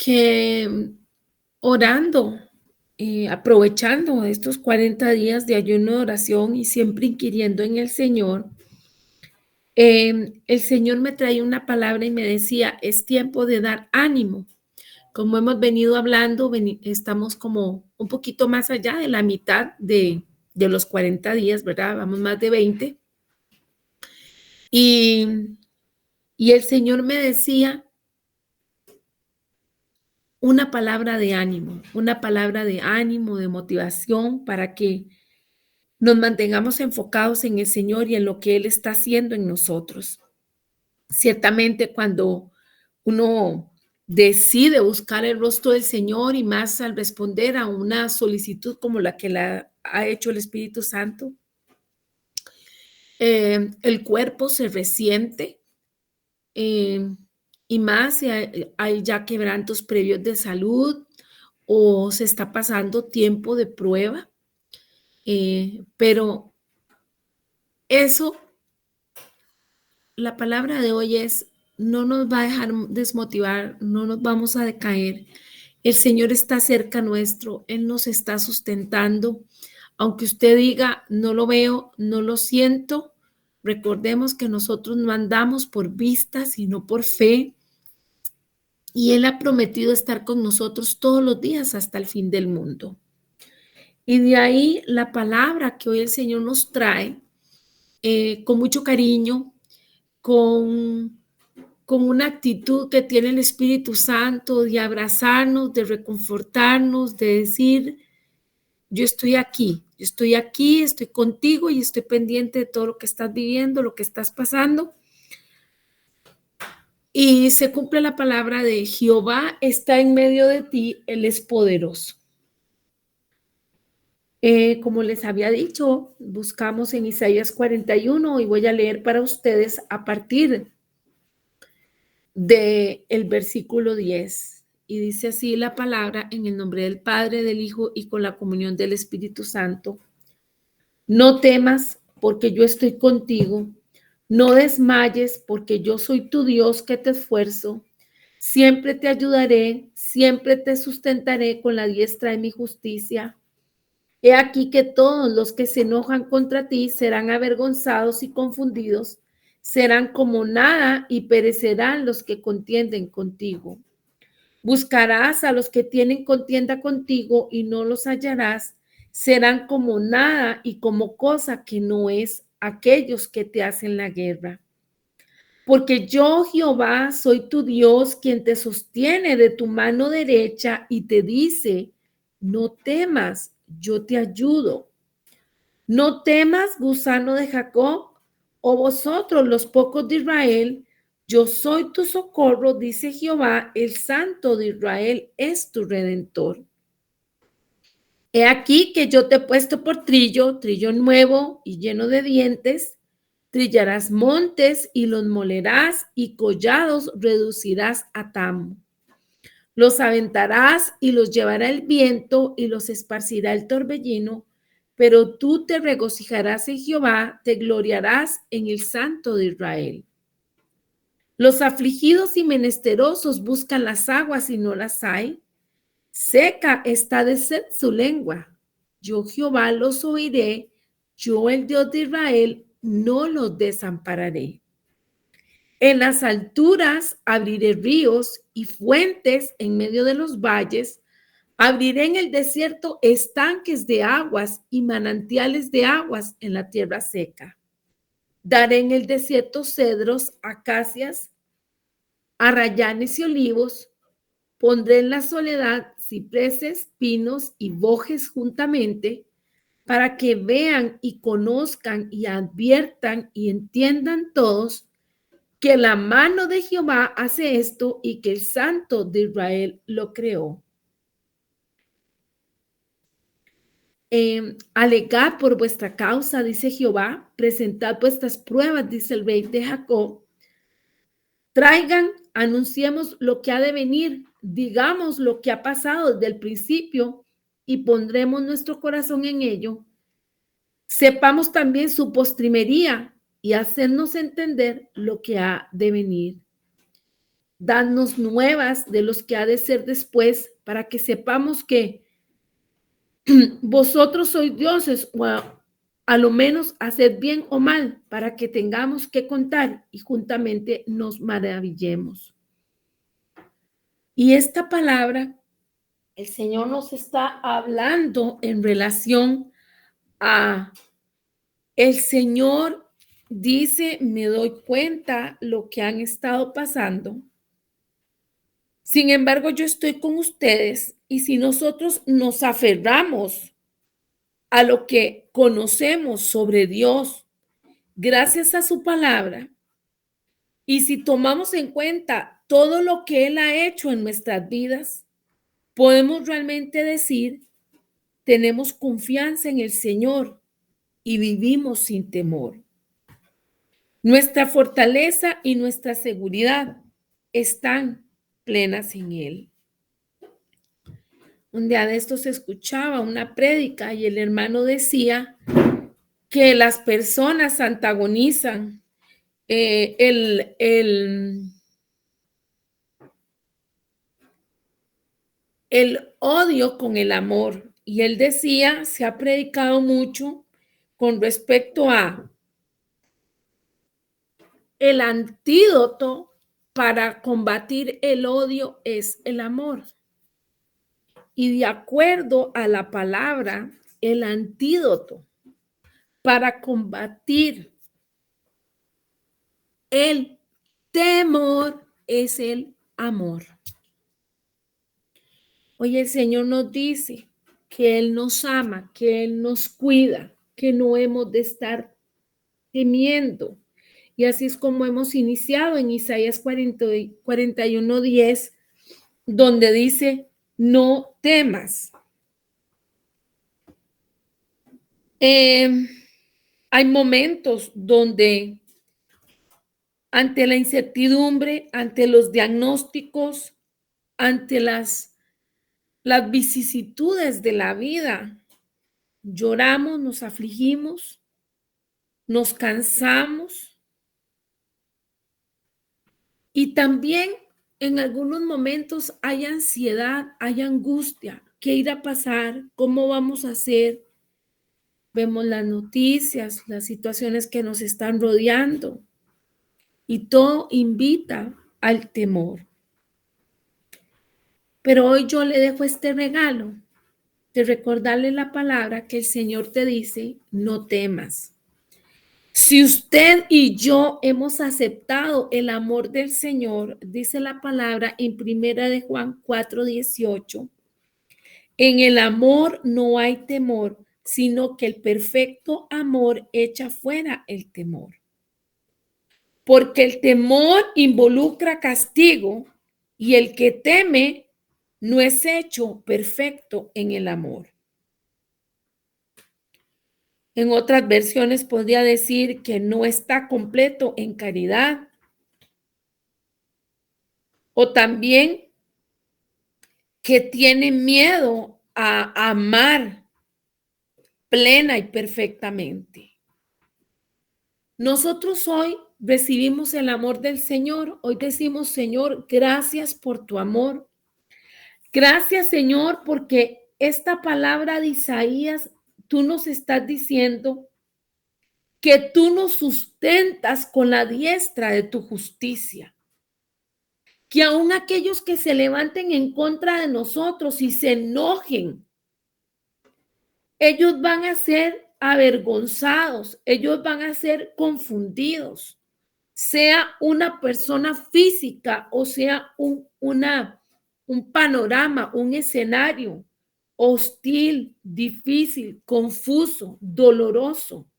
que orando, aprovechando estos 40 días de ayuno de oración y siempre inquiriendo en el Señor, el Señor me traía una palabra y me decía, es tiempo de dar ánimo. Como hemos venido hablando, estamos como un poquito más allá de la mitad de los 40 días, ¿verdad? Vamos más de 20. Y, y el Señor me decía una palabra de ánimo, de motivación para que nos mantengamos enfocados en el Señor y en lo que Él está haciendo en nosotros. Ciertamente cuando uno decide buscar el rostro del Señor y más al responder a una solicitud como la que la ha hecho el Espíritu Santo, el cuerpo se resiente, eh, y más si hay ya quebrantos previos de salud o se está pasando tiempo de prueba, pero eso, la palabra de hoy es, no nos va a dejar desmotivar, no nos vamos a decaer. El Señor está cerca nuestro, Él nos está sustentando. Aunque usted diga, no lo veo, no lo siento, recordemos que nosotros no andamos por vista, sino por fe. Y Él ha prometido estar con nosotros todos los días hasta el fin del mundo. Y de ahí la palabra que hoy el Señor nos trae, con mucho cariño, con, con una actitud que tiene el Espíritu Santo de abrazarnos, de reconfortarnos, de decir, yo estoy contigo y estoy pendiente de todo lo que estás viviendo, lo que estás pasando. Y se cumple la palabra de Jehová está en medio de ti, Él es poderoso. Como les había dicho, buscamos en Isaías 41 y voy a leer para ustedes a partir del versículo 10. Y dice así la palabra en el nombre del Padre, del Hijo y con la comunión del Espíritu Santo. No temas porque yo estoy contigo. No desmayes porque yo soy tu Dios que te esfuerzo. Siempre te ayudaré, siempre te sustentaré con la diestra de mi justicia. He aquí que todos los que se enojan contra ti serán avergonzados y confundidos, serán como nada y perecerán los que contienden contigo. Buscarás a los que tienen contienda contigo y no los hallarás, serán como nada y como cosa que no es aquellos que te hacen la guerra. Porque yo, Jehová, soy tu Dios, quien te sostiene de tu mano derecha y te dice, no temas, yo te ayudo. No temas, gusano de Jacob, o vosotros los pocos de Israel, yo soy tu socorro, dice Jehová, el Santo de Israel es tu redentor. He aquí que yo te he puesto por trillo, trillo nuevo y lleno de dientes. Trillarás montes y los molerás y collados reducirás a tamo. Los aventarás y los llevará el viento y los esparcirá el torbellino, pero tú te regocijarás en Jehová, te gloriarás en el Santo de Israel. Los afligidos y menesterosos buscan las aguas y no las hay. Seca está de sed su lengua. Yo Jehová los oiré, yo el Dios de Israel no los desampararé. En las alturas abriré ríos y fuentes en medio de los valles. Abriré en el desierto estanques de aguas y manantiales de aguas en la tierra seca. Daré en el desierto cedros, acacias, arrayanes y olivos. Pondré en la soledad cipreses, pinos y bojes juntamente, para que vean y conozcan y adviertan y entiendan todos que la mano de Jehová hace esto y que el Santo de Israel lo creó. Alegad por vuestra causa, dice Jehová, presentad vuestras pruebas, dice el rey de Jacob. Traigan, anunciemos lo que ha de venir, digamos lo que ha pasado desde el principio y pondremos nuestro corazón en ello. Sepamos también su postrimería y hacernos entender lo que ha de venir. Danos nuevas de los que ha de ser después, para que sepamos que vosotros sois dioses, o a lo menos haced bien o mal, para que tengamos que contar y juntamente nos maravillemos. Y esta palabra, el Señor nos está hablando en relación a el Señor dice, me doy cuenta lo que han estado pasando. Sin embargo, yo estoy con ustedes y si nosotros nos aferramos a lo que conocemos sobre Dios, gracias a su palabra, y si tomamos en cuenta todo lo que Él ha hecho en nuestras vidas, podemos realmente decir, tenemos confianza en el Señor y vivimos sin temor. Nuestra fortaleza y nuestra seguridad están plenas en Él. Un día de estos se escuchaba una prédica y el hermano decía que las personas antagonizan el odio con el amor. Y él decía, se ha predicado mucho con respecto a el antídoto para combatir el odio es el amor. Y de acuerdo a la palabra, el antídoto para combatir el temor es el amor. Hoy el Señor nos dice que Él nos ama, que Él nos cuida, que no hemos de estar temiendo. Y así es como hemos iniciado en Isaías 41:10, donde dice, no temas. Hay momentos donde ante la incertidumbre, ante los diagnósticos, ante las vicisitudes de la vida, lloramos, nos afligimos, nos cansamos y también en algunos momentos hay ansiedad, hay angustia. ¿Qué irá a pasar? ¿Cómo vamos a hacer? Vemos las noticias, las situaciones que nos están rodeando y todo invita al temor. Pero hoy yo le dejo este regalo de recordarle la palabra que el Señor te dice, no temas. Si usted y yo hemos aceptado el amor del Señor, dice la palabra en Primera de Juan 4:18, en el amor no hay temor, sino que el perfecto amor echa fuera el temor. Porque el temor involucra castigo y el que teme no es hecho perfecto en el amor. En otras versiones podría decir que no está completo en caridad. O también que tiene miedo a amar plena y perfectamente. Nosotros hoy recibimos el amor del Señor. Hoy decimos, Señor, gracias por tu amor. Gracias, Señor, porque esta palabra de Isaías, tú nos estás diciendo que tú nos sustentas con la diestra de tu justicia. Que aún aquellos que se levanten en contra de nosotros y se enojen, ellos van a ser avergonzados, ellos van a ser confundidos, sea una persona física o sea un panorama, un escenario hostil, difícil, confuso, doloroso.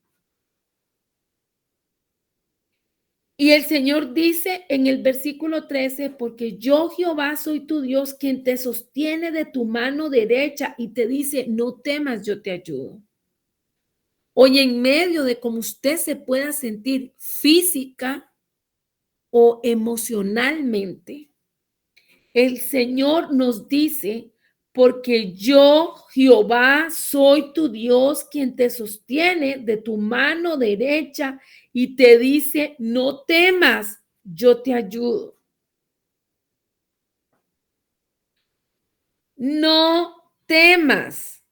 Y el Señor dice en el versículo 13, porque yo Jehová soy tu Dios, quien te sostiene de tu mano derecha y te dice, no temas, yo te ayudo. Hoy en medio de cómo usted se pueda sentir física o emocionalmente, el Señor nos dice, porque yo, Jehová, soy tu Dios, quien te sostiene de tu mano derecha y te dice, no temas, yo te ayudo. No temas,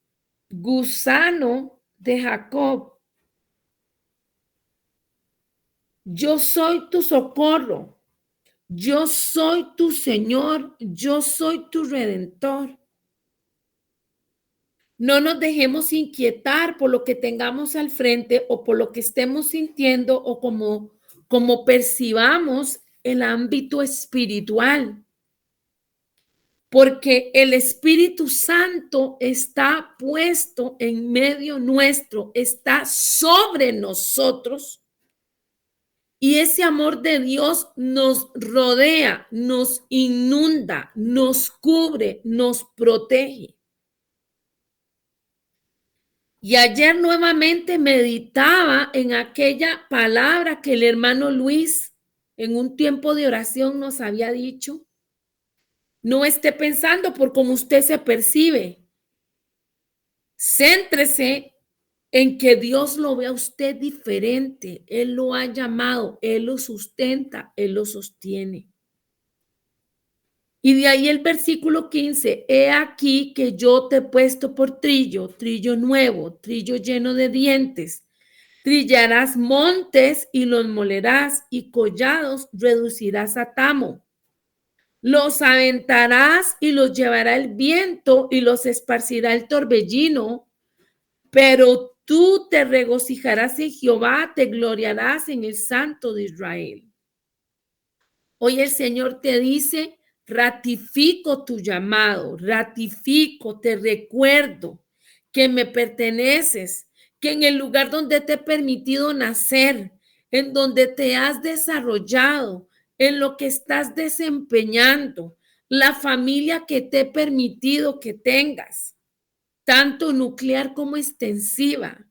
gusano de Jacob. Yo soy tu socorro. Yo soy tu Señor. Yo soy tu Redentor. No nos dejemos inquietar por lo que tengamos al frente o por lo que estemos sintiendo o como percibamos el ámbito espiritual. Porque el Espíritu Santo está puesto en medio nuestro, está sobre nosotros. Y ese amor de Dios nos rodea, nos inunda, nos cubre, nos protege. Y ayer nuevamente meditaba en aquella palabra que el hermano Luis en un tiempo de oración nos había dicho. No esté pensando por cómo usted se percibe. Céntrese en que Dios lo ve a usted diferente. Él lo ha llamado, Él lo sustenta, Él lo sostiene. Y de ahí el versículo 15, he aquí que yo te he puesto por trillo, trillo nuevo, trillo lleno de dientes. Trillarás montes y los molerás y collados reducirás a tamo. Los aventarás y los llevará el viento y los esparcirá el torbellino, pero tú te regocijarás en Jehová, te gloriarás en el Santo de Israel. Hoy el Señor te dice, ratifico tu llamado, ratifico, te recuerdo que me perteneces, que en el lugar donde te he permitido nacer, en donde te has desarrollado, en lo que estás desempeñando, la familia que te he permitido que tengas, tanto nuclear como extensiva,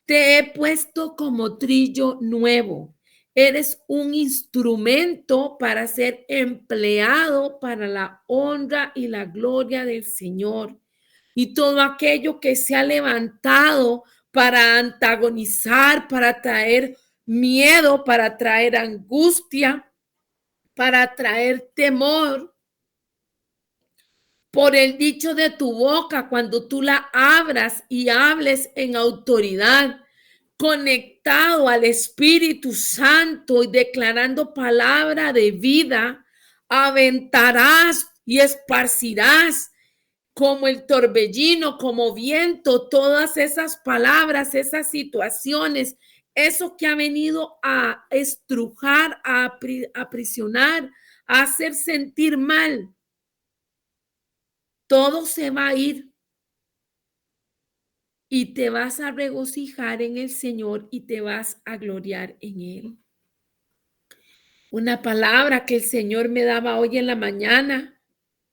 te he puesto como trillo nuevo. Eres un instrumento para ser empleado para la honra y la gloria del Señor. Y todo aquello que se ha levantado para antagonizar, para traer miedo, para traer angustia, para traer temor, por el dicho de tu boca, cuando tú la abras y hables en autoridad, conectado al Espíritu Santo y declarando palabra de vida, aventarás y esparcirás como el torbellino, como viento, todas esas palabras, esas situaciones, eso que ha venido a estrujar, a aprisionar, a hacer sentir mal. Todo se va a ir y te vas a regocijar en el Señor y te vas a gloriar en Él. Una palabra que el Señor me daba hoy en la mañana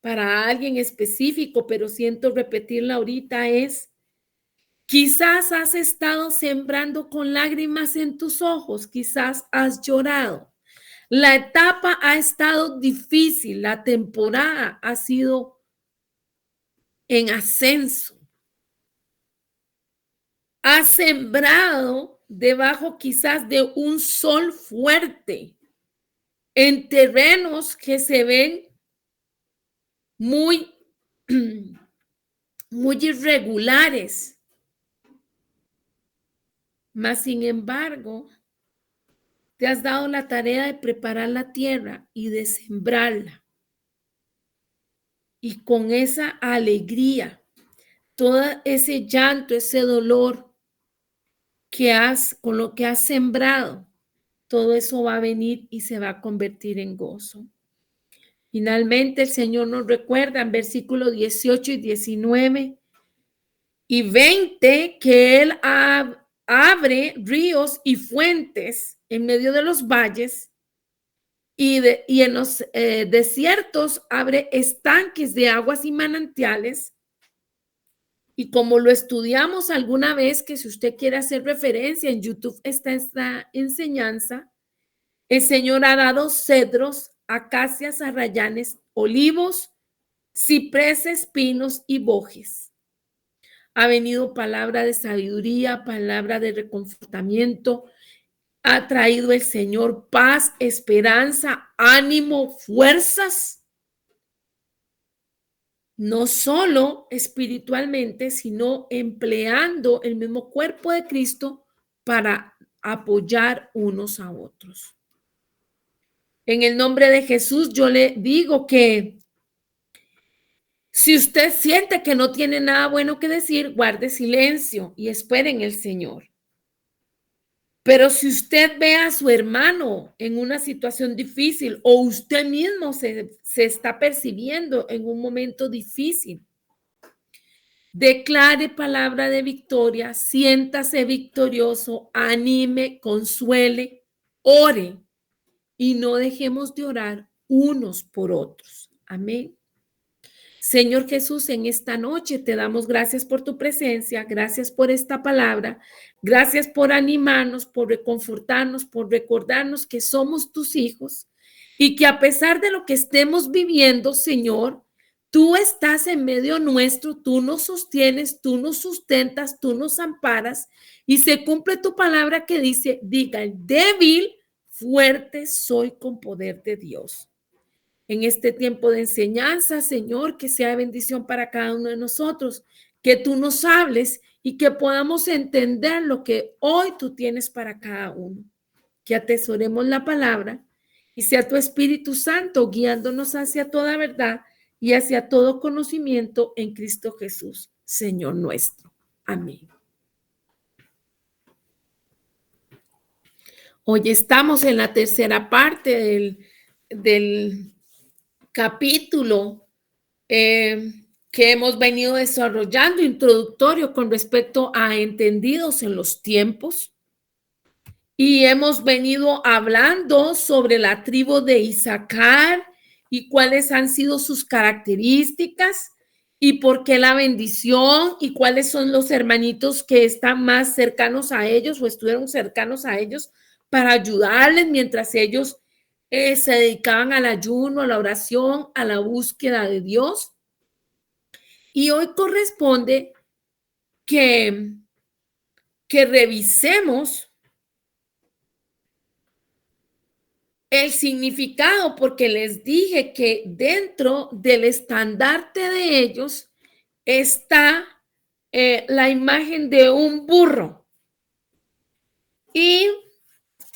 para alguien específico, pero siento repetirla ahorita es, quizás has estado sembrando con lágrimas en tus ojos, quizás has llorado. La etapa ha estado difícil, la temporada ha sido en ascenso. Has sembrado debajo quizás de un sol fuerte, en terrenos que se ven muy, muy irregulares. Mas, sin embargo, te has dado la tarea de preparar la tierra y de sembrarla. Y con esa alegría, todo ese llanto, ese dolor con lo que has sembrado, todo eso va a venir y se va a convertir en gozo. Finalmente, el Señor nos recuerda en versículos 18 y 19 y 20 que Él abre ríos y fuentes en medio de los valles y en los desiertos abre estanques de aguas y manantiales. Y como lo estudiamos alguna vez, que si usted quiere hacer referencia, en YouTube está esta enseñanza, el Señor ha dado cedros, acacias, arrayanes, olivos, cipreses, pinos y bojes. Ha venido palabra de sabiduría, palabra de reconfortamiento. Ha traído el Señor paz, esperanza, ánimo, fuerzas. no solo espiritualmente, sino empleando el mismo cuerpo de Cristo para apoyar unos a otros. En el nombre de Jesús, yo le digo que si usted siente que no tiene nada bueno que decir, guarde silencio y espere en el Señor. Pero si usted ve a su hermano en una situación difícil o usted mismo se está percibiendo en un momento difícil, declare palabra de victoria, siéntase victorioso, anime, consuele, ore y no dejemos de orar unos por otros. Amén. Señor Jesús, en esta noche te damos gracias por tu presencia, gracias por esta palabra, gracias por animarnos, por reconfortarnos, por recordarnos que somos tus hijos y que a pesar de lo que estemos viviendo, Señor, tú estás en medio nuestro, tú nos sostienes, tú nos sustentas, tú nos amparas y se cumple tu palabra que dice, diga el débil, fuerte soy con poder de Dios. En este tiempo de enseñanza, Señor, que sea bendición para cada uno de nosotros, que tú nos hables y que podamos entender lo que hoy tú tienes para cada uno, que atesoremos la palabra y sea tu Espíritu Santo guiándonos hacia toda verdad y hacia todo conocimiento en Cristo Jesús, Señor nuestro. Amén. Hoy estamos en la tercera parte del capítulo que hemos venido desarrollando, introductorio con respecto a entendidos en los tiempos. Y hemos venido hablando sobre la tribu de Isaacar y cuáles han sido sus características y por qué la bendición y cuáles son los hermanitos que están más cercanos a ellos o estuvieron cercanos a ellos para ayudarles mientras ellos se dedicaban al ayuno, a la oración, a la búsqueda de Dios. Y hoy corresponde que revisemos el significado, porque les dije que dentro del estandarte de ellos está la imagen de un burro. Y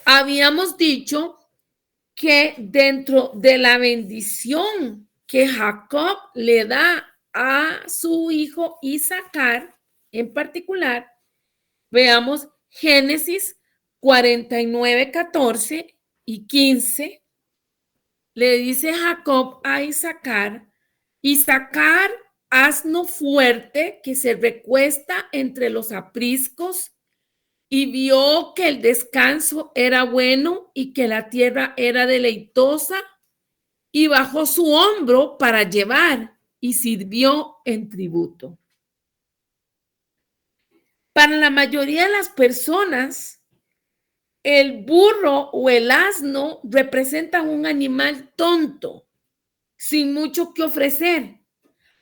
habíamos dicho que dentro de la bendición que Jacob le da a su hijo Isaacar, en particular, veamos Génesis 49, 14 y 15. Le dice Jacob a Isaacar, Isaacar, asno fuerte que se recuesta entre los apriscos, y vio que el descanso era bueno y que la tierra era deleitosa, y bajó su hombro para llevar y sirvió en tributo. Para la mayoría de las personas, el burro o el asno representan un animal tonto, sin mucho que ofrecer.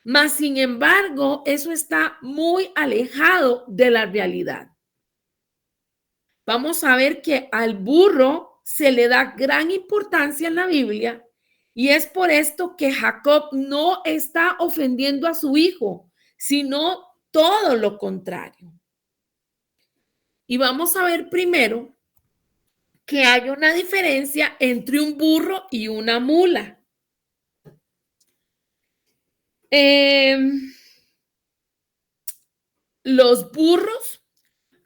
Mas, sin embargo, eso está muy alejado de la realidad. Vamos a ver que al burro se le da gran importancia en la Biblia y es por esto que Jacob no está ofendiendo a su hijo, sino todo lo contrario. Y vamos a ver primero que hay una diferencia entre un burro y una mula. Los burros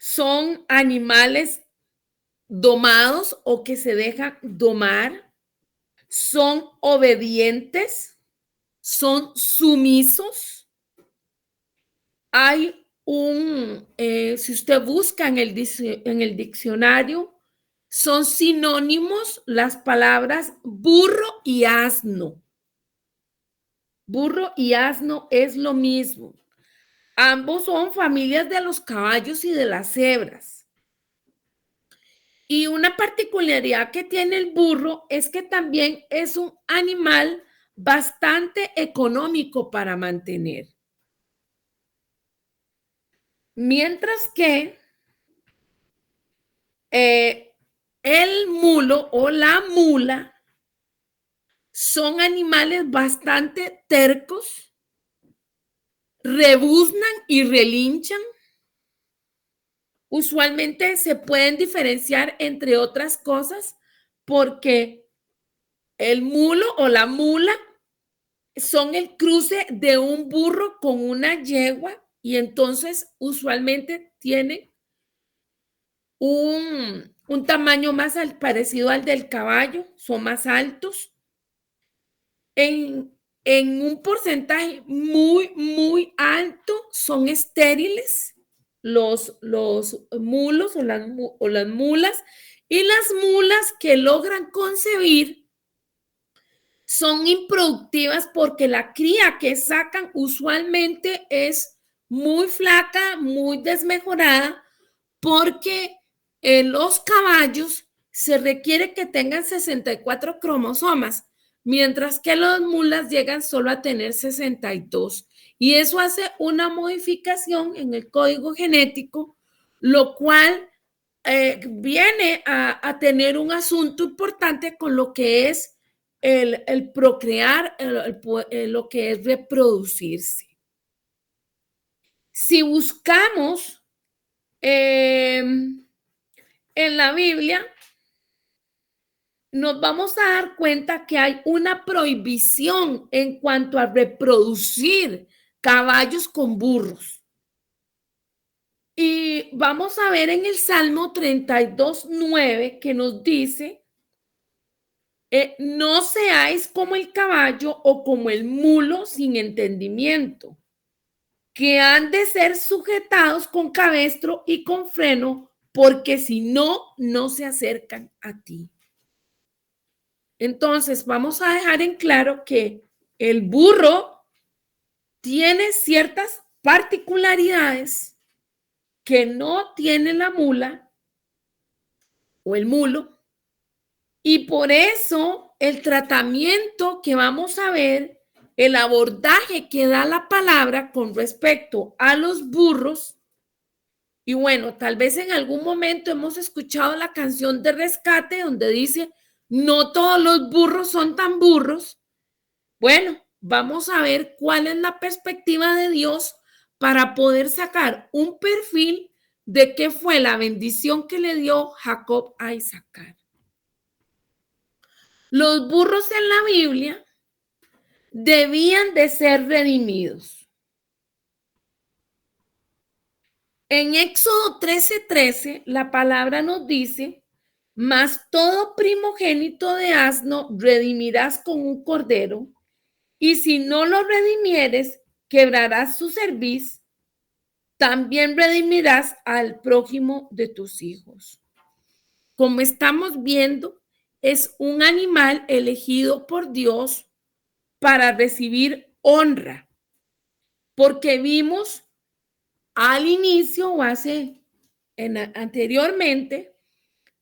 son animales domados o que se dejan domar, son obedientes, son sumisos. Hay si usted busca en el diccionario, son sinónimos las palabras burro y asno. Burro y asno es lo mismo. Ambos son familias de los caballos y de las cebras. Y una particularidad que tiene el burro es que también es un animal bastante económico para mantener. Mientras que el mulo o la mula son animales bastante tercos rebuznan y relinchan. Usualmente se pueden diferenciar entre otras cosas porque el mulo o la mula son el cruce de un burro con una yegua y entonces usualmente tiene un tamaño más parecido al del caballo, son más altos. En, en un porcentaje muy, muy alto son estériles los mulos o las mulas, y las mulas que logran concebir son improductivas porque la cría que sacan usualmente es muy flaca, muy desmejorada, porque en los caballos se requiere que tengan 64 cromosomas, mientras que las mulas llegan solo a tener 62. Y eso hace una modificación en el código genético, lo cual viene a tener un asunto importante con lo que es el procrear, lo que es reproducirse. Si buscamos en la Biblia, nos vamos a dar cuenta que hay una prohibición en cuanto a reproducir caballos con burros. Y vamos a ver en el Salmo 32:9 que nos dice, no seáis como el caballo o como el mulo sin entendimiento, que han de ser sujetados con cabestro y con freno, porque si no, no se acercan a ti. Entonces, vamos a dejar en claro que el burro tiene ciertas particularidades que no tiene la mula o el mulo, y por eso el tratamiento que vamos a ver, el abordaje que da la palabra con respecto a los burros. Y bueno, tal vez en algún momento hemos escuchado la canción de Rescate donde dice, no todos los burros son tan burros. Bueno, vamos a ver cuál es la perspectiva de Dios para poder sacar un perfil de qué fue la bendición que le dio Jacob a Isaacar. Los burros en la Biblia debían de ser redimidos. En Éxodo 13:13, la palabra nos dice, mas todo primogénito de asno redimirás con un cordero, y si no lo redimieres, quebrarás su cerviz, también redimirás al prójimo de tus hijos. Como estamos viendo, es un animal elegido por Dios para recibir honra, porque vimos al inicio o anteriormente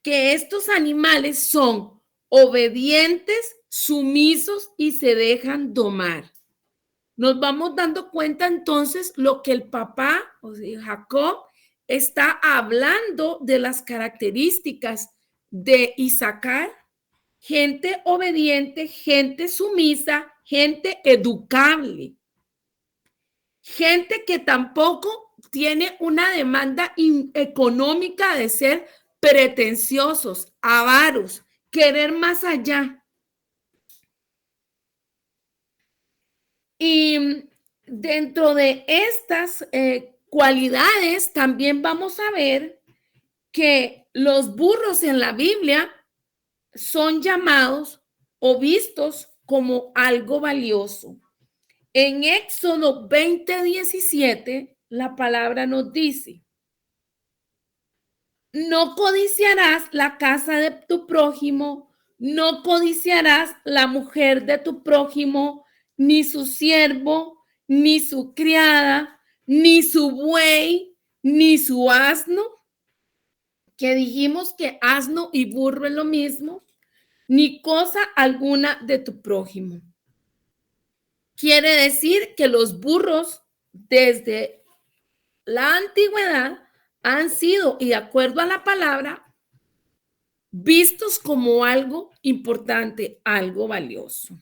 que estos animales son obedientes, sumisos y se dejan domar. Nos vamos dando cuenta entonces lo que el papá, o sea, Jacob, está hablando de las características de Isaacar: gente obediente, gente sumisa, gente educable, gente que tampoco tiene una demanda económica de ser pretenciosos, avaros, querer más allá. Y dentro de estas cualidades también vamos a ver que los burros en la Biblia son llamados o vistos como algo valioso. En Éxodo 20:17, la palabra nos dice, no codiciarás la casa de tu prójimo, no codiciarás la mujer de tu prójimo, ni su siervo, ni su criada, ni su buey, ni su asno, que dijimos que asno y burro es lo mismo, ni cosa alguna de tu prójimo. Quiere decir que los burros desde la antigüedad han sido, y de acuerdo a la palabra, vistos como algo importante, algo valioso.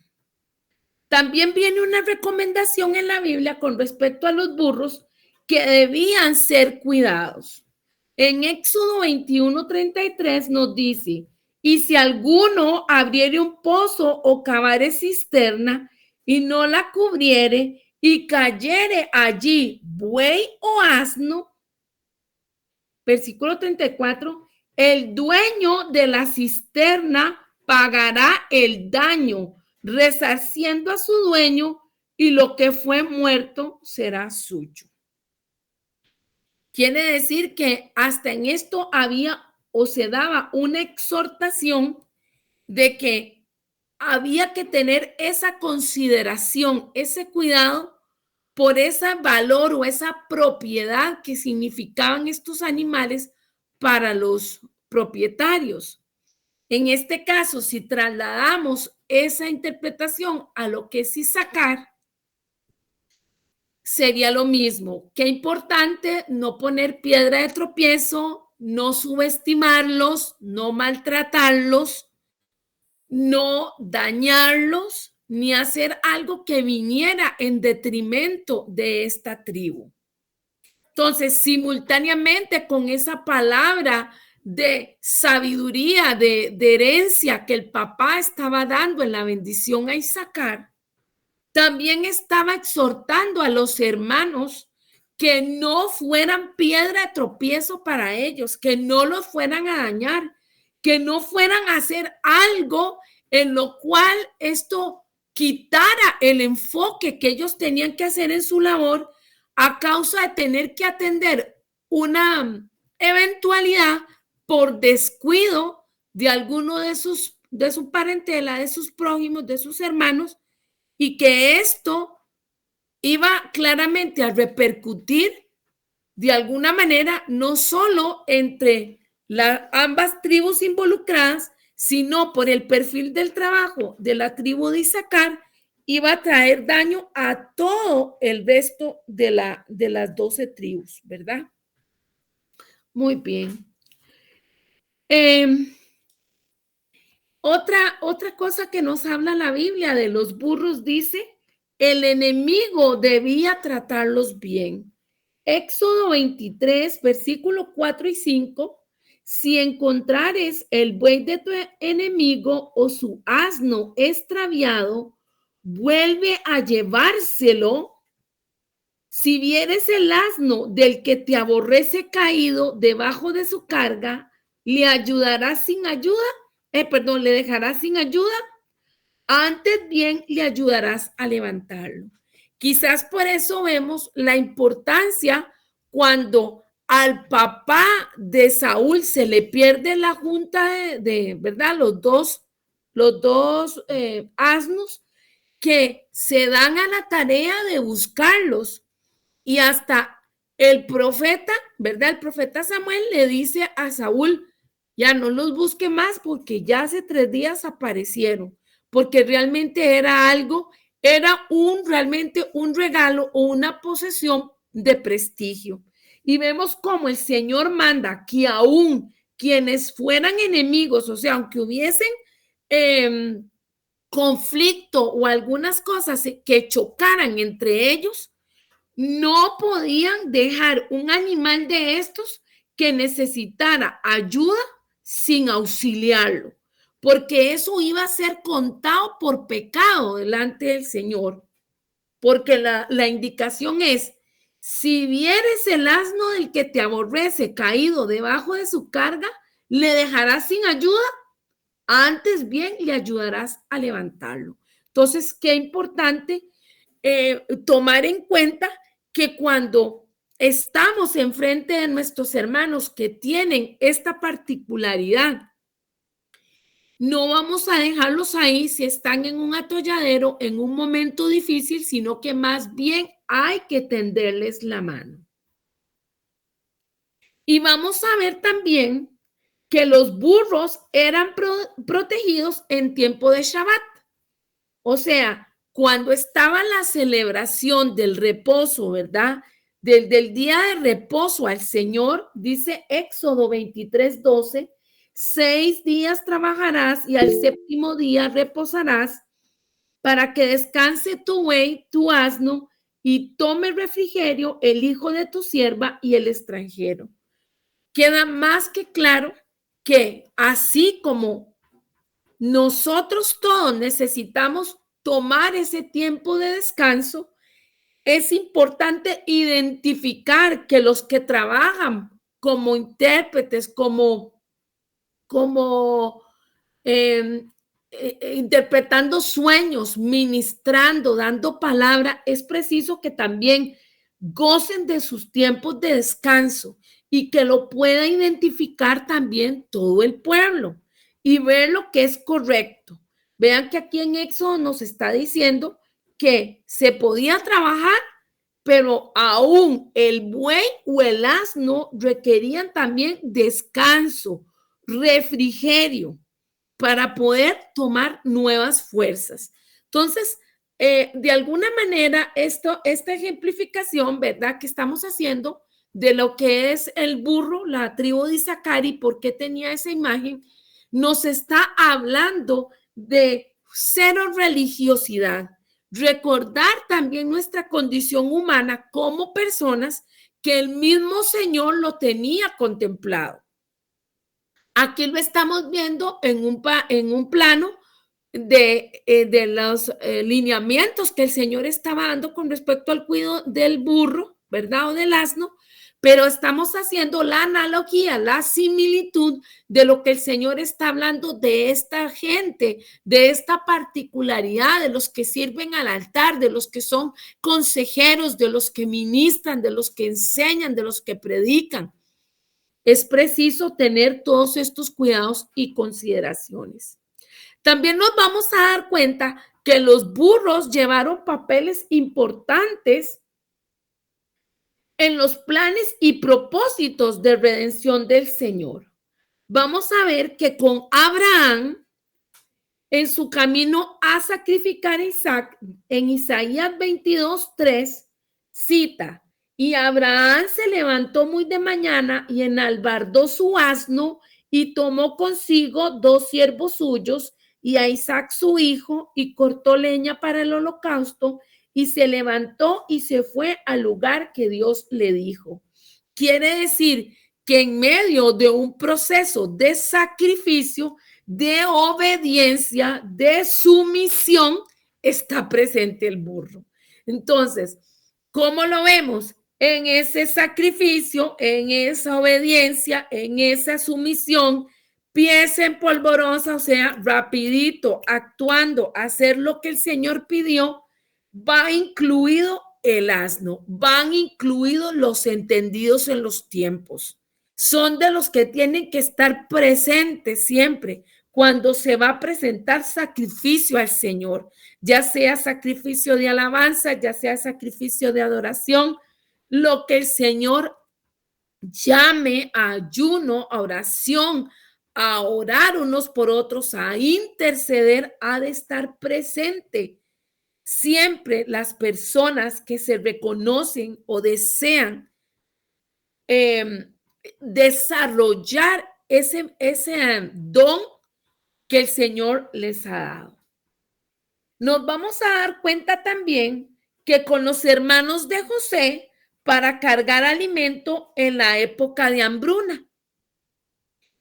También viene una recomendación en la Biblia con respecto a los burros que debían ser cuidados. En Éxodo 21:33 nos dice, y si alguno abriere un pozo o cavare cisterna y no la cubriere y cayere allí buey o asno, versículo 34, el dueño de la cisterna pagará el daño, resarciendo a su dueño, y lo que fue muerto será suyo. Quiere decir que hasta en esto había o se daba una exhortación de que había que tener esa consideración, ese cuidado por ese valor o esa propiedad que significaban estos animales para los propietarios. En este caso, si trasladamos esa interpretación a lo que es Isaacar, sería lo mismo. Qué importante no poner piedra de tropiezo, no subestimarlos, no maltratarlos, no dañarlos, ni hacer algo que viniera en detrimento de esta tribu. Entonces, simultáneamente con esa palabra de sabiduría, de herencia que el papá estaba dando en la bendición a Isaacar, también estaba exhortando a los hermanos que no fueran piedra de tropiezo para ellos, que no los fueran a dañar, que no fueran a hacer algo en lo cual esto quitara el enfoque que ellos tenían que hacer en su labor a causa de tener que atender una eventualidad por descuido de alguno de su parentela, de sus prójimos, de sus hermanos, y que esto iba claramente a repercutir de alguna manera no solo entre ambas tribus involucradas, sino por el perfil del trabajo de la tribu de Isaacar, iba a traer daño a todo el resto de las 12 tribus, ¿verdad? Muy bien. Otra cosa que nos habla la Biblia de los burros dice, el enemigo debía tratarlos bien. Éxodo 23, versículo 4 y 5, si encontrares el buey de tu enemigo o su asno extraviado, vuelve a llevárselo. Si vieres el asno del que te aborrece caído debajo de su carga, le ayudarás sin ayuda, le dejarás sin ayuda, antes bien le ayudarás a levantarlo. Quizás por eso vemos la importancia cuando al papá de Saúl se le pierde la junta ¿verdad? Los dos asnos, que se dan a la tarea de buscarlos, y hasta el profeta, ¿verdad? El profeta Samuel le dice a Saúl, ya no los busque más porque ya hace 3 días aparecieron, porque realmente realmente un regalo o una posesión de prestigio. Y vemos cómo el Señor manda que aún quienes fueran enemigos, o sea, aunque hubiesen conflicto o algunas cosas que chocaran entre ellos, no podían dejar un animal de estos que necesitara ayuda sin auxiliarlo, porque eso iba a ser contado por pecado delante del Señor, porque la indicación es, si vieres el asno del que te aborrece caído debajo de su carga, le dejarás sin ayuda, antes bien le ayudarás a levantarlo. Entonces, qué importante tomar en cuenta que cuando estamos enfrente de nuestros hermanos que tienen esta particularidad, no vamos a dejarlos ahí si están en un atolladero, en un momento difícil, sino que más bien hay que tenderles la mano. Y vamos a ver también que los burros eran protegidos en tiempo de Shabbat. O sea, cuando estaba la celebración del reposo, ¿verdad? Del día de reposo al Señor, dice Éxodo 23:12, 6 días trabajarás y al séptimo día reposarás. para que descanse tu buey, tu asno, y tome refrigerio el hijo de tu sierva y el extranjero. Queda más que claro que así como nosotros todos necesitamos tomar ese tiempo de descanso, es importante identificar que los que trabajan como intérpretes, como eh, interpretando sueños, ministrando, dando palabra, es preciso que también gocen de sus tiempos de descanso y que lo pueda identificar también todo el pueblo y ver lo que es correcto. Vean que aquí en Éxodo nos está diciendo que se podía trabajar, pero aún el buey o el asno requerían también descanso, refrigerio para poder tomar nuevas fuerzas. Entonces, de alguna manera, esta ejemplificación, ¿verdad? Que estamos haciendo de lo que es el burro, la tribu de Isaacar y por qué tenía esa imagen, nos está hablando de cero religiosidad. Recordar también nuestra condición humana como personas que el mismo Señor lo tenía contemplado. Aquí lo estamos viendo en un plano de los lineamientos que el Señor estaba dando con respecto al cuidado del burro, ¿verdad? O del asno, pero estamos haciendo la analogía, la similitud de lo que el Señor está hablando de esta gente, de esta particularidad, de los que sirven al altar, de los que son consejeros, de los que ministran, de los que enseñan, de los que predican. Es preciso tener todos estos cuidados y consideraciones. También nos vamos a dar cuenta que los burros llevaron papeles importantes en los planes y propósitos de redención del Señor. Vamos a ver que con Abraham, en su camino a sacrificar a Isaac, en Isaías 22:3, cita: y Abraham se levantó muy de mañana y enalbardó su asno y tomó consigo 2 siervos suyos y a Isaac su hijo y cortó leña para el holocausto y se levantó y se fue al lugar que Dios le dijo. Quiere decir que en medio de un proceso de sacrificio, de obediencia, de sumisión, está presente el burro. Entonces, ¿cómo lo vemos? En ese sacrificio, en esa obediencia, en esa sumisión, pies en polvorosa, o sea, rapidito, actuando, hacer lo que el Señor pidió, va incluido el asno, van incluidos los entendidos en los tiempos. Son de los que tienen que estar presentes siempre cuando se va a presentar sacrificio al Señor, ya sea sacrificio de alabanza, ya sea sacrificio de adoración, lo que el Señor llame a ayuno, a oración, a orar unos por otros, a interceder, ha de estar presente. Siempre las personas que se reconocen o desean desarrollar ese don que el Señor les ha dado. Nos vamos a dar cuenta también que con los hermanos de José para cargar alimento en la época de hambruna.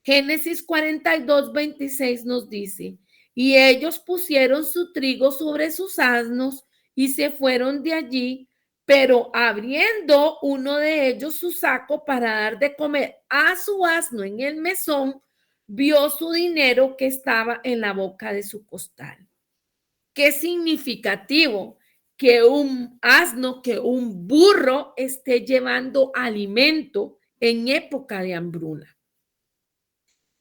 Génesis 42:26 nos dice: y ellos pusieron su trigo sobre sus asnos y se fueron de allí, pero abriendo uno de ellos su saco para dar de comer a su asno en el mesón, vio su dinero que estaba en la boca de su costal. Qué significativo que un asno, que un burro esté llevando alimento en época de hambruna,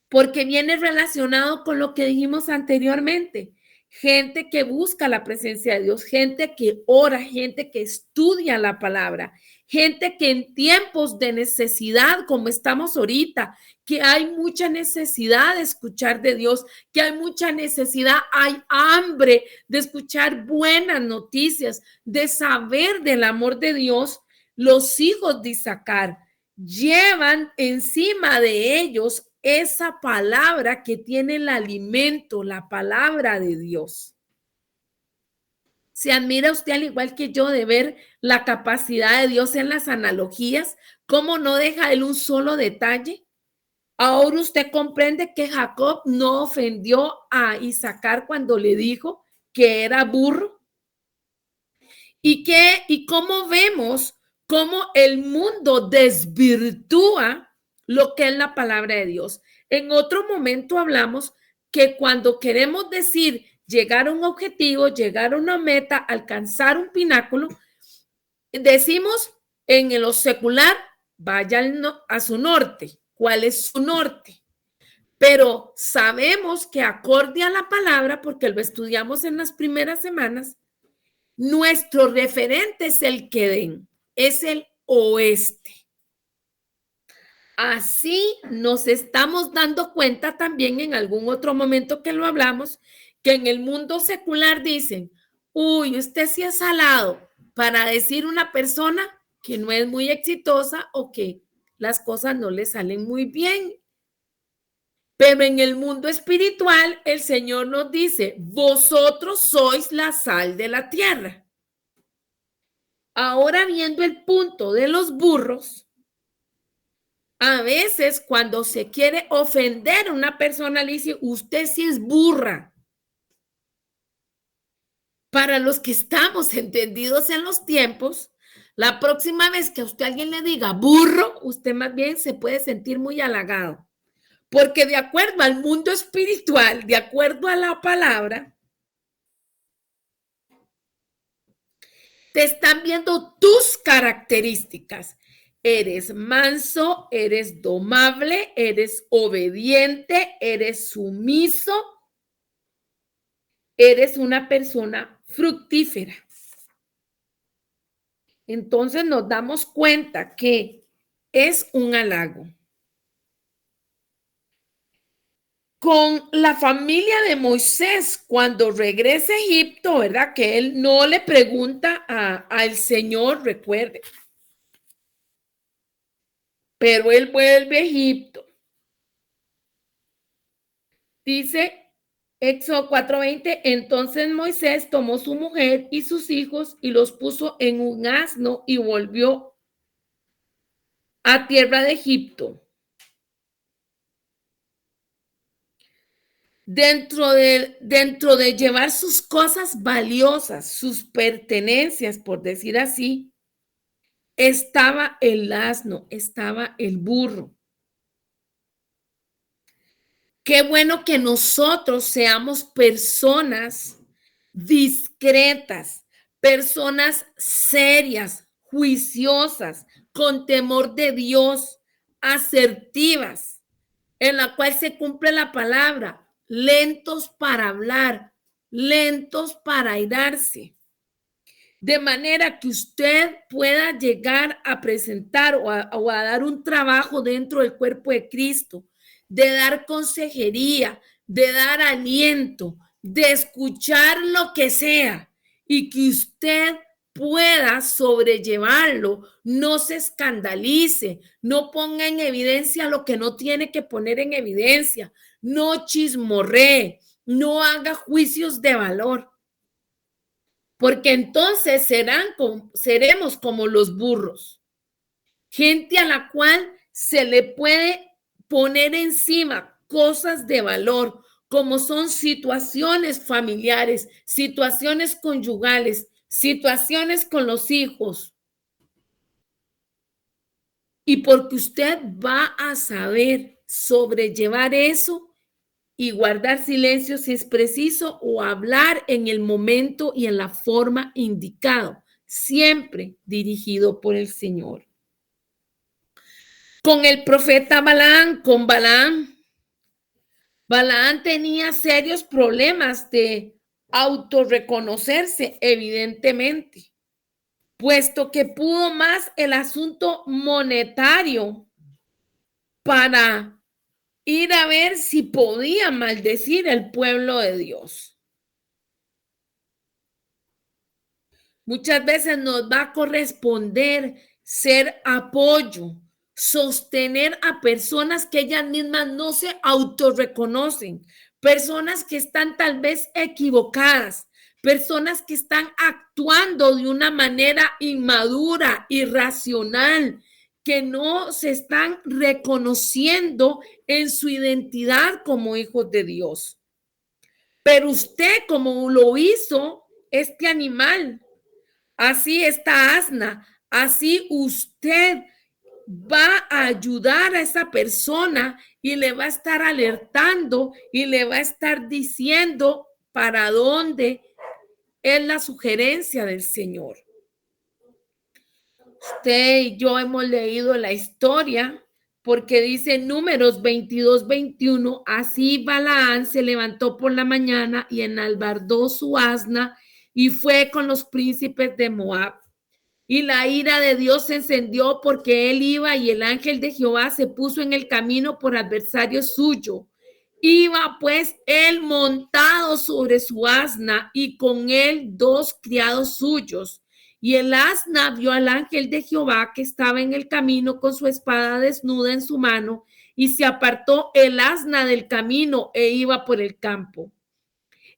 porque viene relacionado con lo que dijimos anteriormente. Gente que busca la presencia de Dios, gente que ora, gente que estudia la palabra, gente que en tiempos de necesidad, como estamos ahorita, que hay mucha necesidad de escuchar de Dios, que hay mucha necesidad, hay hambre de escuchar buenas noticias, de saber del amor de Dios. Los hijos de Isaacar llevan encima de ellos esa palabra que tiene el alimento, la palabra de Dios. ¿Se admira usted, al igual que yo, de ver la capacidad de Dios en las analogías? ¿Cómo no deja él un solo detalle? Ahora usted comprende que Jacob no ofendió a Isaacar cuando le dijo que era burro. Y cómo vemos cómo el mundo desvirtúa lo que es la palabra de Dios. En otro momento hablamos que cuando queremos decir llegar a un objetivo, llegar a una meta, alcanzar un pináculo, decimos en lo secular, vaya a su norte. ¿Cuál es su norte? Pero sabemos que acorde a la palabra, porque lo estudiamos en las primeras semanas, nuestro referente es el Quedén, es el oeste. Así nos estamos dando cuenta también en algún otro momento que lo hablamos, que en el mundo secular dicen, uy, usted sí es salado, para decir una persona que no es muy exitosa o que las cosas no le salen muy bien. Pero en el mundo espiritual, el Señor nos dice, vosotros sois la sal de la tierra. Ahora viendo el punto de los burros, a veces cuando se quiere ofender a una persona le dice, usted sí es burra. Para los que estamos entendidos en los tiempos, la próxima vez que a usted alguien le diga burro, usted más bien se puede sentir muy halagado. Porque de acuerdo al mundo espiritual, de acuerdo a la palabra, te están viendo tus características. Eres manso, eres domable, eres obediente, eres sumiso, eres una persona fructífera. Entonces nos damos cuenta que es un halago. Con la familia de Moisés, cuando regresa a Egipto, ¿verdad? Que él no le pregunta al Señor, recuerde, pero él vuelve a Egipto. Dice Éxodo 4:20, entonces Moisés tomó su mujer y sus hijos y los puso en un asno y volvió a tierra de Egipto. Dentro de llevar sus cosas valiosas, sus pertenencias, por decir así, estaba el asno, estaba el burro. Qué bueno que nosotros seamos personas discretas, personas serias, juiciosas, con temor de Dios, asertivas, en la cual se cumple la palabra, lentos para hablar, lentos para airarse, de manera que usted pueda llegar a presentar o a dar un trabajo dentro del cuerpo de Cristo, de dar consejería, de dar aliento, de escuchar lo que sea y que usted pueda sobrellevarlo, no se escandalice, no ponga en evidencia lo que no tiene que poner en evidencia, no chismorree, no haga juicios de valor, porque entonces seremos como los burros, gente a la cual se le puede poner encima cosas de valor, como son situaciones familiares, situaciones conyugales, situaciones con los hijos. Y porque usted va a saber sobrellevar eso y guardar silencio si es preciso o hablar en el momento y en la forma indicado, siempre dirigido por el Señor. Con el profeta Balaam, Balaam tenía serios problemas de autorreconocerse, evidentemente, puesto que pudo más el asunto monetario para ir a ver si podía maldecir el pueblo de Dios. Muchas veces nos va a corresponder ser apoyo, sostener a personas que ellas mismas no se autorreconocen, personas que están tal vez equivocadas, personas que están actuando de una manera inmadura, irracional, que no se están reconociendo en su identidad como hijos de Dios. Pero usted, como lo hizo este animal, así esta asna, así usted va a ayudar a esa persona y le va a estar alertando y le va a estar diciendo para dónde es la sugerencia del Señor. Usted y yo hemos leído la historia porque dice Números 22-21, así Balaán se levantó por la mañana y enalbardó su asna y fue con los príncipes de Moab. Y la ira de Dios se encendió porque él iba y el ángel de Jehová se puso en el camino por adversario suyo. Iba pues él montado sobre su asna y con él 2 criados suyos. Y el asna vio al ángel de Jehová que estaba en el camino con su espada desnuda en su mano, y se apartó el asna del camino e iba por el campo.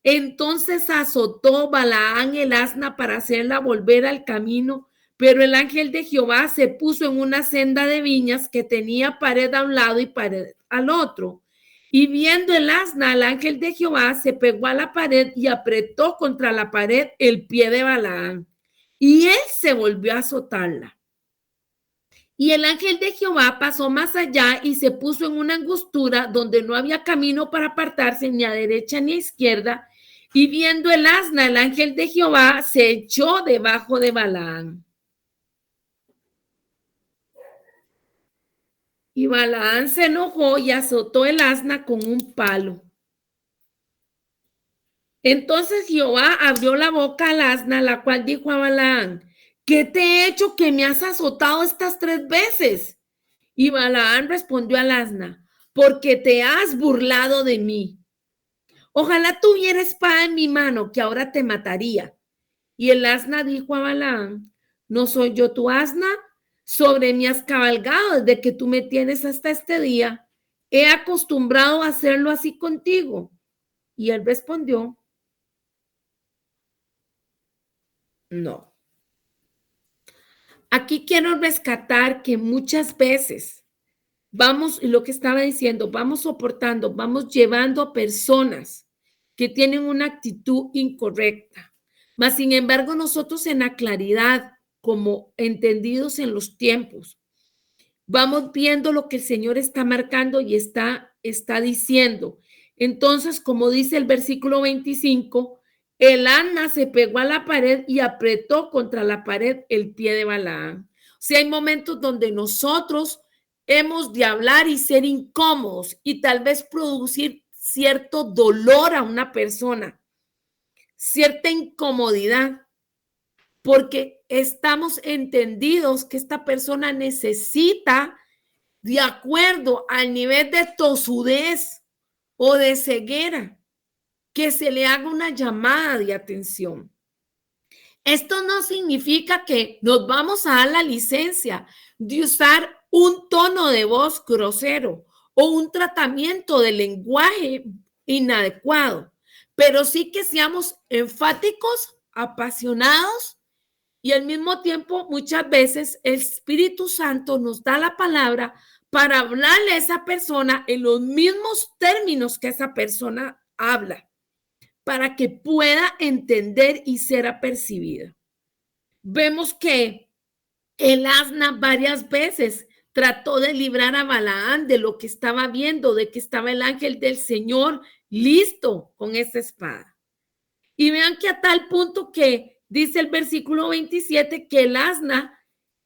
Entonces azotó Balaán el asna para hacerla volver al camino, pero el ángel de Jehová se puso en una senda de viñas que tenía pared a un lado y pared al otro. Y viendo el asna, el ángel de Jehová se pegó a la pared y apretó contra la pared el pie de Balaán. Y él se volvió a azotarla. Y el ángel de Jehová pasó más allá y se puso en una angostura donde no había camino para apartarse ni a derecha ni a izquierda. Y viendo el asna, el ángel de Jehová se echó debajo de Balaán. Y Balaán se enojó y azotó el asna con un palo. Entonces Jehová abrió la boca al asna, la cual dijo a Balaán: ¿qué te he hecho que me has azotado estas 3 veces? Y Balaán respondió al asna: porque te has burlado de mí. Ojalá tuviera espada en mi mano, que ahora te mataría. Y el asna dijo a Balaán: ¿no soy yo tu asna? Sobre mí has cabalgado desde que tú me tienes hasta este día. He acostumbrado a hacerlo así contigo. Y él respondió: no. Aquí quiero rescatar que muchas veces vamos, y lo que estaba diciendo, vamos soportando, vamos llevando a personas que tienen una actitud incorrecta. Mas, sin embargo, nosotros en la claridad, como entendidos en los tiempos, vamos viendo lo que el Señor está marcando y está diciendo. Entonces, como dice el versículo 25, el asna se pegó a la pared y apretó contra la pared el pie de Balaán. O sea, hay momentos donde nosotros hemos de hablar y ser incómodos y tal vez producir cierto dolor a una persona, cierta incomodidad, porque estamos entendidos que esta persona necesita, de acuerdo al nivel de tosudez o de ceguera, que se le haga una llamada de atención. Esto no significa que nos vamos a dar la licencia de usar un tono de voz grosero o un tratamiento de lenguaje inadecuado, pero sí que seamos enfáticos, apasionados y al mismo tiempo muchas veces el Espíritu Santo nos da la palabra para hablarle a esa persona en los mismos términos que esa persona habla, para que pueda entender y ser apercibida. Vemos que el asna varias veces trató de librar a Balaán de lo que estaba viendo, de que estaba el ángel del Señor listo con esa espada. Y vean que a tal punto que dice el versículo 27 que el asna,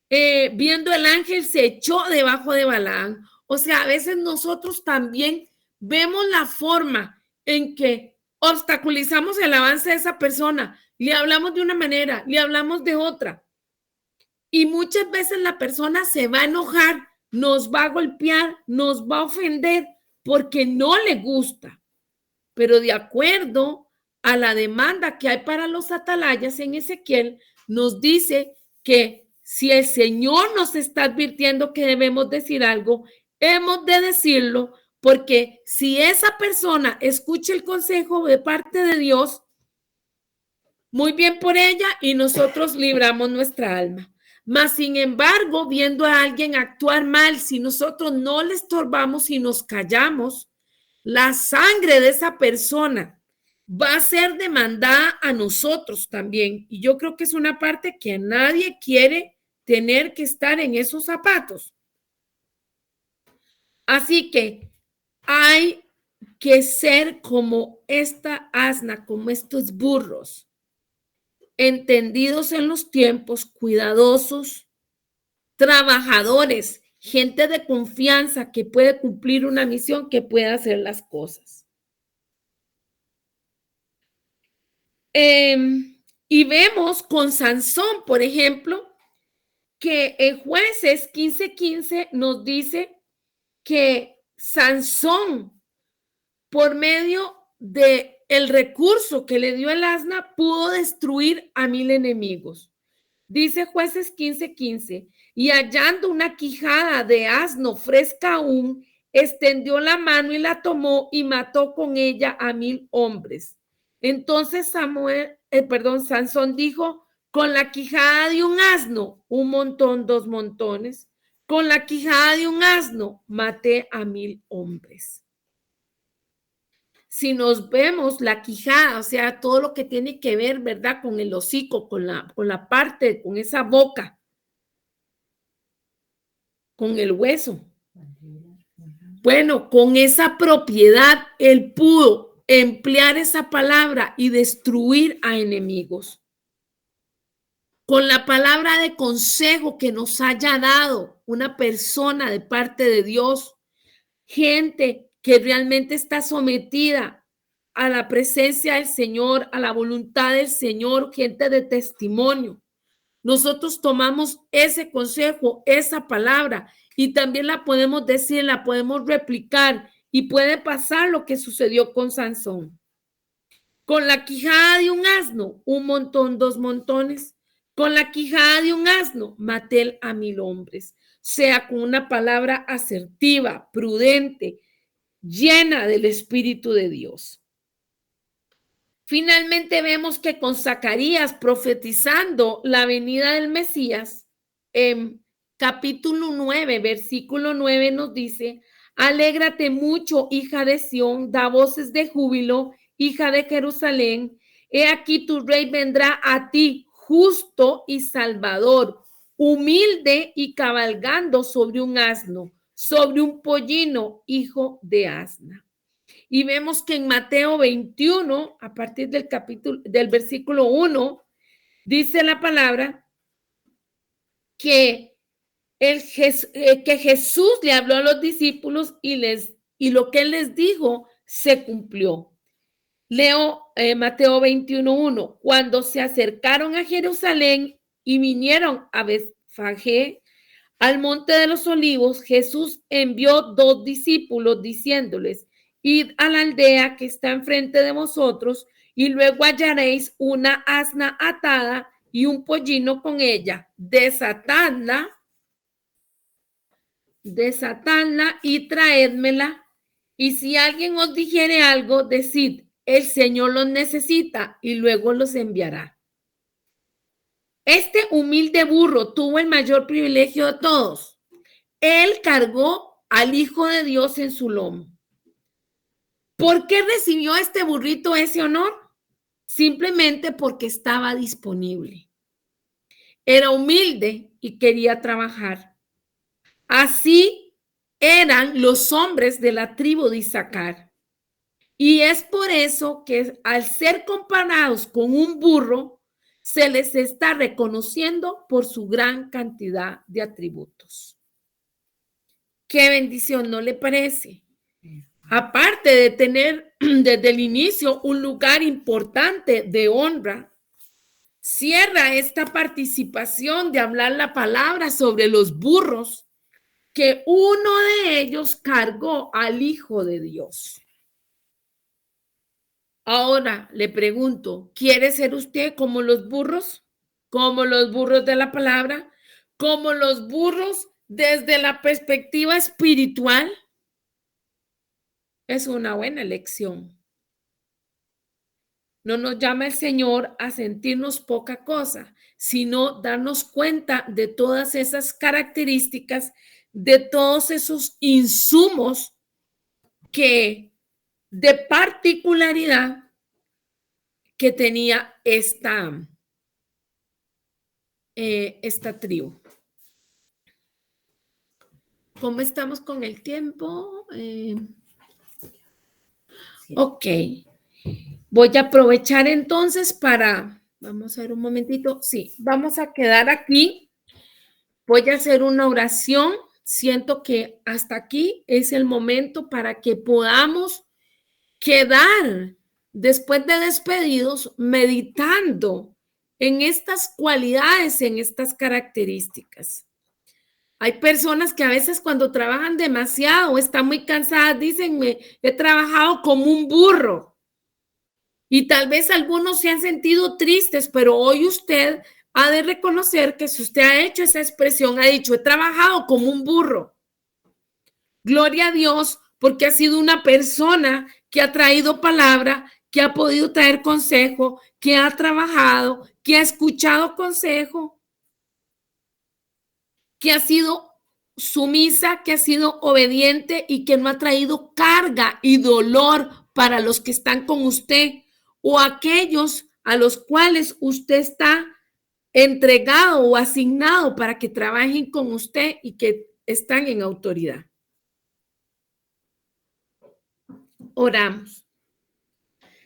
viendo el ángel, se echó debajo de Balaán. O sea, a veces nosotros también vemos la forma en que obstaculizamos el avance de esa persona. Le hablamos de una manera, le hablamos de otra. Y muchas veces la persona se va a enojar, nos va a golpear, nos va a ofender porque no le gusta. Pero de acuerdo a la demanda que hay para los atalayas en Ezequiel, nos dice que si el Señor nos está advirtiendo que debemos decir algo, hemos de decirlo, porque si esa persona escucha el consejo de parte de Dios, Muy bien por ella y nosotros libramos nuestra alma. Mas, sin embargo, viendo a alguien actuar mal, si nosotros no le estorbamos y nos callamos, la sangre de esa persona va a ser demandada a nosotros también. Y yo creo que es una parte que nadie quiere tener que estar en esos zapatos. Así que hay que ser como esta asna, como estos burros, entendidos en los tiempos, cuidadosos, trabajadores, gente de confianza que puede cumplir una misión, que puede hacer las cosas. Y vemos con Sansón, por ejemplo, que en Jueces 15:15 nos dice que Sansón, por medio de el recurso que le dio el asna, pudo destruir a 1000 enemigos. Dice Jueces 15:15, y hallando una quijada de asno fresca aún, extendió la mano y la tomó y mató con ella a 1000 hombres. Entonces Sansón dijo, con la quijada de un asno, un montón, dos montones, con la quijada de un asno, maté a 1000 hombres. Si nos vemos la quijada, o sea, todo lo que tiene que ver, ¿verdad? Con el hocico, con la parte, con esa boca, con el hueso. Bueno, con esa propiedad, él pudo emplear esa palabra y destruir a enemigos. Con la palabra de consejo que nos haya dado una persona de parte de Dios, gente que realmente está sometida a la presencia del Señor, a la voluntad del Señor, gente de testimonio. Nosotros tomamos ese consejo, esa palabra, y también la podemos decir, la podemos replicar, y puede pasar lo que sucedió con Sansón. Con la quijada de un asno, un montón, dos montones. Con la quijada de un asno, maté a 1000 hombres. Sea con una palabra asertiva, prudente, llena del Espíritu de Dios. Finalmente vemos que con Zacarías profetizando la venida del Mesías, en capítulo 9, versículo 9 nos dice, alégrate mucho, hija de Sión, da voces de júbilo, hija de Jerusalén, he aquí tu rey vendrá a ti, justo y salvador, humilde y cabalgando sobre un asno, sobre un pollino, hijo de asna. Y vemos que en Mateo 21, a partir del versículo 1, dice la palabra que, que Jesús le habló a los discípulos y lo que él les dijo se cumplió. Leo Mateo 21:1. Cuando se acercaron a Jerusalén y vinieron a Betfagé, al monte de los olivos, Jesús envió 2 discípulos diciéndoles, id a la aldea que está enfrente de vosotros y luego hallaréis una asna atada y un pollino con ella. Desatadla y traédmela. Y si alguien os dijere algo, decid, el Señor los necesita y luego los enviará. Este humilde burro tuvo el mayor privilegio de todos. Él cargó al Hijo de Dios en su lomo. ¿Por qué recibió este burrito ese honor? Simplemente porque estaba disponible. Era humilde y quería trabajar. Así eran los hombres de la tribu de Isaacar. Y es por eso que al ser comparados con un burro, se les está reconociendo por su gran cantidad de atributos. Qué bendición, ¿no le parece? Aparte de tener desde el inicio un lugar importante de honra, cierra esta participación de hablar la palabra sobre los burros, que uno de ellos cargó al Hijo de Dios. Ahora le pregunto, ¿quiere ser usted como los burros? Como los burros de la palabra, como los burros desde la perspectiva espiritual. Es una buena elección. No nos llama el Señor a sentirnos poca cosa, sino darnos cuenta de todas esas características, de todos esos insumos que de particularidad que tenía esta tribu. ¿Cómo estamos con el tiempo? Ok. Voy a aprovechar entonces vamos a ver un momentito. Sí, vamos a quedar aquí. Voy a hacer una oración. Siento que hasta aquí es el momento para que podamos quedar después de despedidos meditando en estas cualidades, en estas características. Hay personas que a veces cuando trabajan demasiado o están muy cansadas dicen, he trabajado como un burro. Y tal vez algunos se han sentido tristes, pero hoy usted ha de reconocer que si usted ha hecho esa expresión, ha dicho, he trabajado como un burro. Gloria a Dios, porque ha sido una persona que ha traído palabra, que ha podido traer consejo, que ha trabajado, que ha escuchado consejo, que ha sido sumisa, que ha sido obediente y que no ha traído carga y dolor para los que están con usted o aquellos a los cuales usted está entregado o asignado para que trabajen con usted y que están en autoridad. Oramos.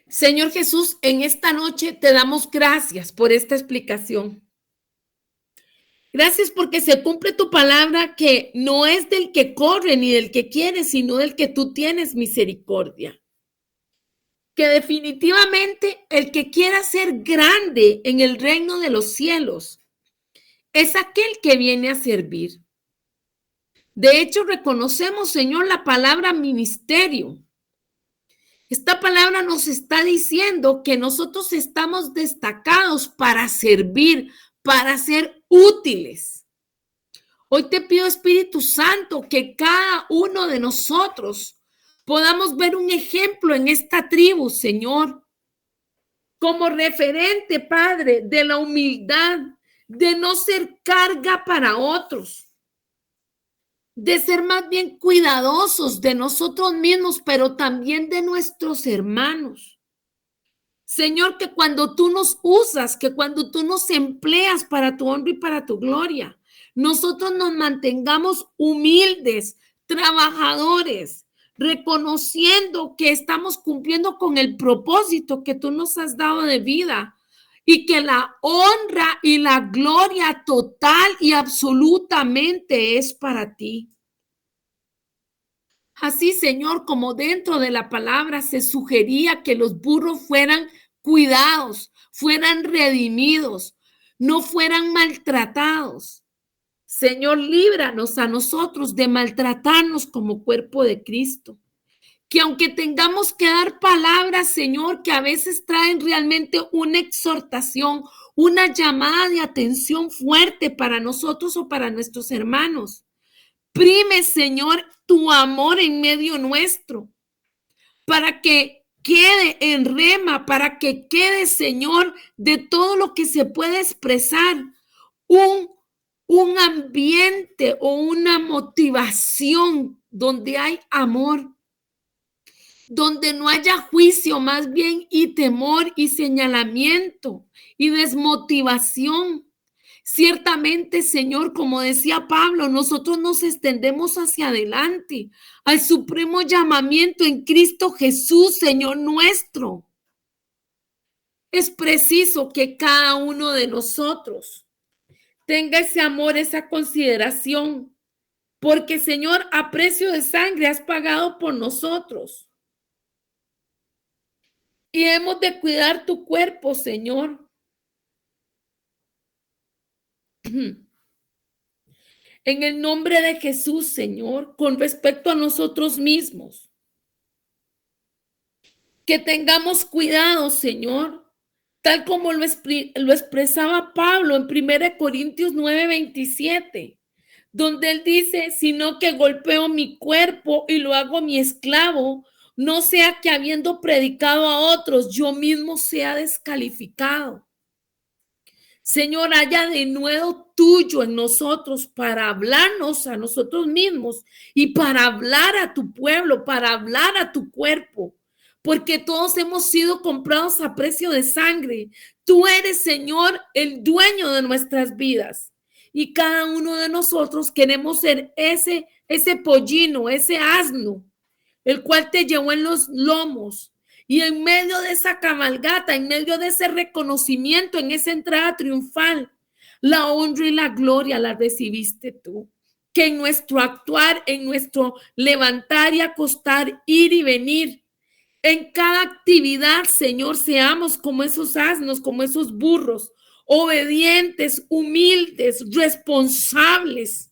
Señor Jesús, en esta noche te damos gracias por esta explicación. Gracias porque se cumple tu palabra que no es del que corre ni del que quiere, sino del que tú tienes misericordia. Que definitivamente el que quiera ser grande en el reino de los cielos es aquel que viene a servir. De hecho, reconocemos, Señor, la palabra ministerio. Esta palabra nos está diciendo que nosotros estamos destacados para servir, para ser útiles. Hoy te pido, Espíritu Santo, que cada uno de nosotros podamos ver un ejemplo en esta tribu, Señor, como referente, Padre, de la humildad, de no ser carga para otros, de ser más bien cuidadosos de nosotros mismos, pero también de nuestros hermanos. Señor, que cuando tú nos usas, que cuando tú nos empleas para tu honra y para tu gloria, nosotros nos mantengamos humildes, trabajadores, reconociendo que estamos cumpliendo con el propósito que tú nos has dado de vida y que la honra y la gloria total y absolutamente es para ti. Así, Señor, como dentro de la palabra se sugería que los burros fueran cuidados, fueran redimidos, no fueran maltratados. Señor, líbranos a nosotros de maltratarnos como cuerpo de Cristo. Que aunque tengamos que dar palabras, Señor, que a veces traen realmente una exhortación, una llamada de atención fuerte para nosotros o para nuestros hermanos. Prime, Señor, tu amor en medio nuestro, para que quede en rema, para que quede, Señor, de todo lo que se puede expresar, un ambiente o una motivación donde hay amor, donde no haya juicio, más bien y temor y señalamiento y desmotivación. Ciertamente, Señor, como decía Pablo, nosotros nos extendemos hacia adelante al supremo llamamiento en Cristo Jesús, Señor nuestro. Es preciso que cada uno de nosotros tenga ese amor, esa consideración, porque, Señor, a precio de sangre has pagado por nosotros. Y hemos de cuidar tu cuerpo, Señor. En el nombre de Jesús, Señor, con respecto a nosotros mismos. Que tengamos cuidado, Señor, tal como lo expresaba Pablo en 1 Corintios 9:27, donde él dice, sino que golpeo mi cuerpo y lo hago mi esclavo, No sea que habiendo predicado a otros, yo mismo sea descalificado. Señor, haya de nuevo tuyo en nosotros para hablarnos a nosotros mismos y para hablar a tu pueblo, para hablar a tu cuerpo, porque todos hemos sido comprados a precio de sangre. Tú eres, Señor, el dueño de nuestras vidas y cada uno de nosotros queremos ser ese pollino, ese asno, el cual te llevó en los lomos. Y en medio de esa cabalgata, en medio de ese reconocimiento, en esa entrada triunfal, la honra y la gloria la recibiste tú. Que en nuestro actuar, en nuestro levantar y acostar, ir y venir, en cada actividad, Señor, seamos como esos asnos, como esos burros, obedientes, humildes, responsables,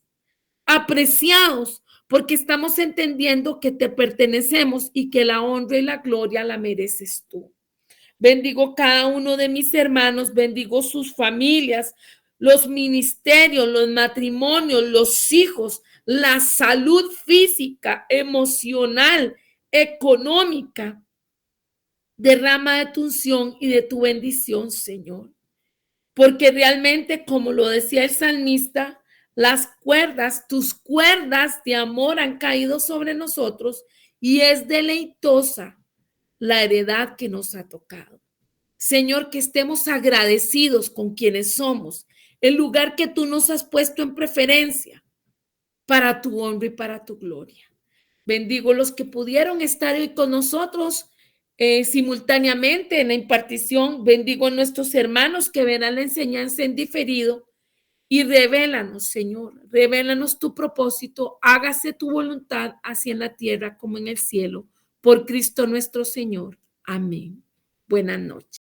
apreciados, porque estamos entendiendo que te pertenecemos y que la honra y la gloria la mereces tú. Bendigo cada uno de mis hermanos, bendigo sus familias, los ministerios, los matrimonios, los hijos, la salud física, emocional, económica. Derrama de tu unción y de tu bendición, Señor. Porque realmente, como lo decía el salmista, las cuerdas, tus cuerdas de amor han caído sobre nosotros y es deleitosa la heredad que nos ha tocado. Señor, que estemos agradecidos con quienes somos, el lugar que tú nos has puesto en preferencia para tu honra y para tu gloria. Bendigo los que pudieron estar hoy con nosotros simultáneamente en la impartición. Bendigo a nuestros hermanos que verán la enseñanza en diferido y revélanos, Señor, revélanos tu propósito. Hágase tu voluntad así en la tierra como en el cielo. Por Cristo nuestro Señor. Amén. Buenas noches.